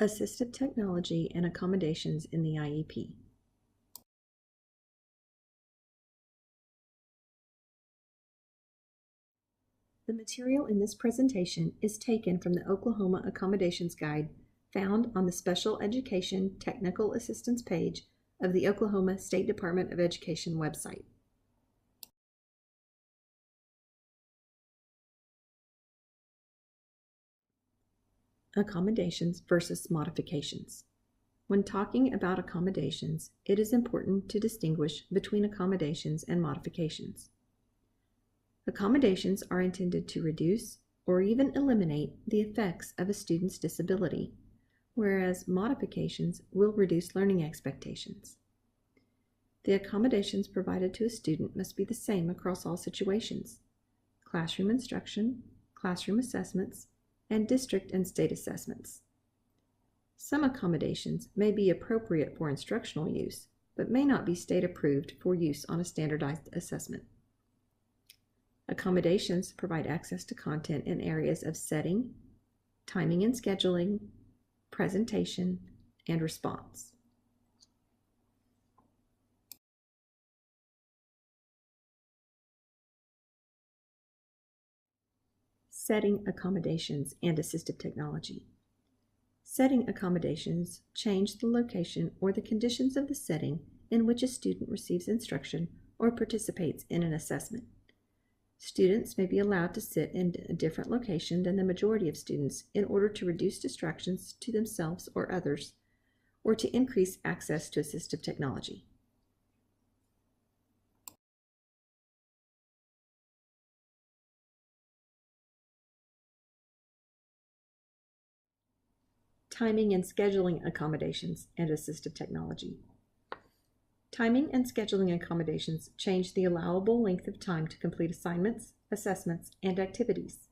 Assistive technology and accommodations in the IEP. The material in this presentation is taken from the Oklahoma Accommodations Guide found on the Special Education Technical Assistance page of the Oklahoma State Department of Education website. Accommodations versus modifications. When talking about accommodations, it is important to distinguish between accommodations and modifications. Accommodations are intended to reduce or even eliminate the effects of a student's disability, whereas modifications will reduce learning expectations. The accommodations provided to a student must be the same across all situations: classroom instruction, classroom assessments, and district and state assessments. Some accommodations may be appropriate for instructional use, but may not be state approved for use on a standardized assessment. Accommodations provide access to content in areas of setting, timing and scheduling, presentation, and response. Setting accommodations and assistive technology. Setting accommodations change the location or the conditions of the setting in which a student receives instruction or participates in an assessment. Students may be allowed to sit in a different location than the majority of students in order to reduce distractions to themselves or others, or to increase access to assistive technology. Timing and scheduling accommodations and assistive technology. Timing and scheduling accommodations change the allowable length of time to complete assignments, assessments, and activities.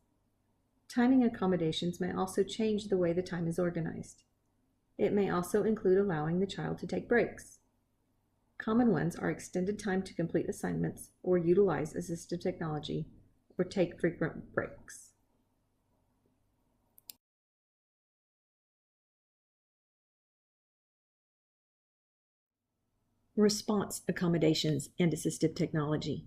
Timing accommodations may also change the way the time is organized. It may also include allowing the child to take breaks. Common ones are extended time to complete assignments or utilize assistive technology or take frequent breaks. Response accommodations and assistive technology.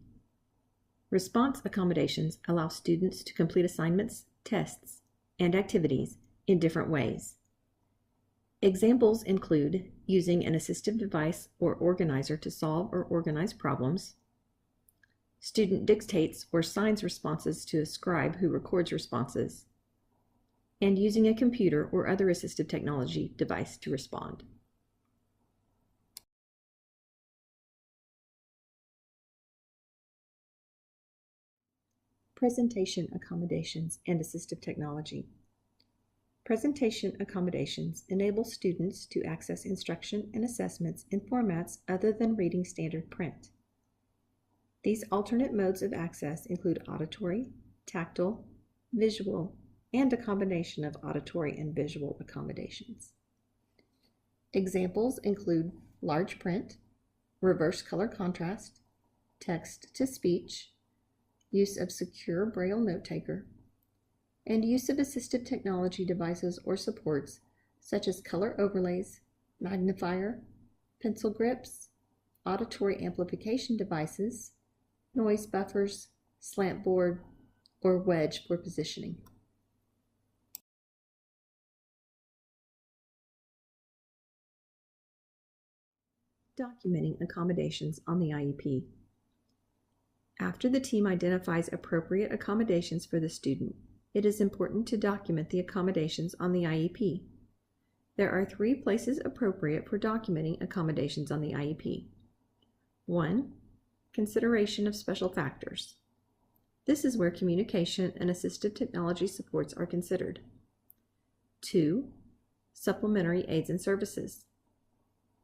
Response accommodations allow students to complete assignments, tests, and activities in different ways. Examples include using an assistive device or organizer to solve or organize problems. Student dictates or signs responses to a scribe who records responses, and using a computer or other assistive technology device to respond. Presentation accommodations and assistive technology. Presentation accommodations enable students to access instruction and assessments in formats other than reading standard print. These alternate modes of access include auditory, tactile, visual, and a combination of auditory and visual accommodations. Examples include large print, reverse color contrast, text-to-speech, use of secure Braille note taker, and use of assistive technology devices or supports such as color overlays, magnifier, pencil grips, auditory amplification devices, noise buffers, slant board, or wedge for positioning. Documenting accommodations on the IEP. After the team identifies appropriate accommodations for the student, it is important to document the accommodations on the IEP. There are 3 places appropriate for documenting accommodations on the IEP. 1. Consideration of special factors. This is where communication and assistive technology supports are considered. 2. Supplementary aids and services.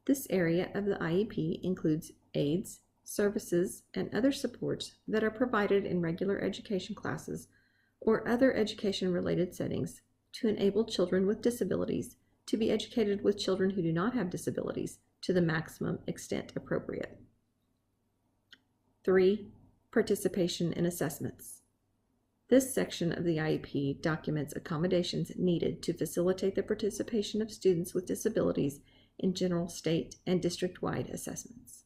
This area of the IEP includes aids, services, and other supports that are provided in regular education classes or other education-related settings to enable children with disabilities to be educated with children who do not have disabilities to the maximum extent appropriate. 3. Participation in assessments. This section of the IEP documents accommodations needed to facilitate the participation of students with disabilities in general state and district-wide assessments.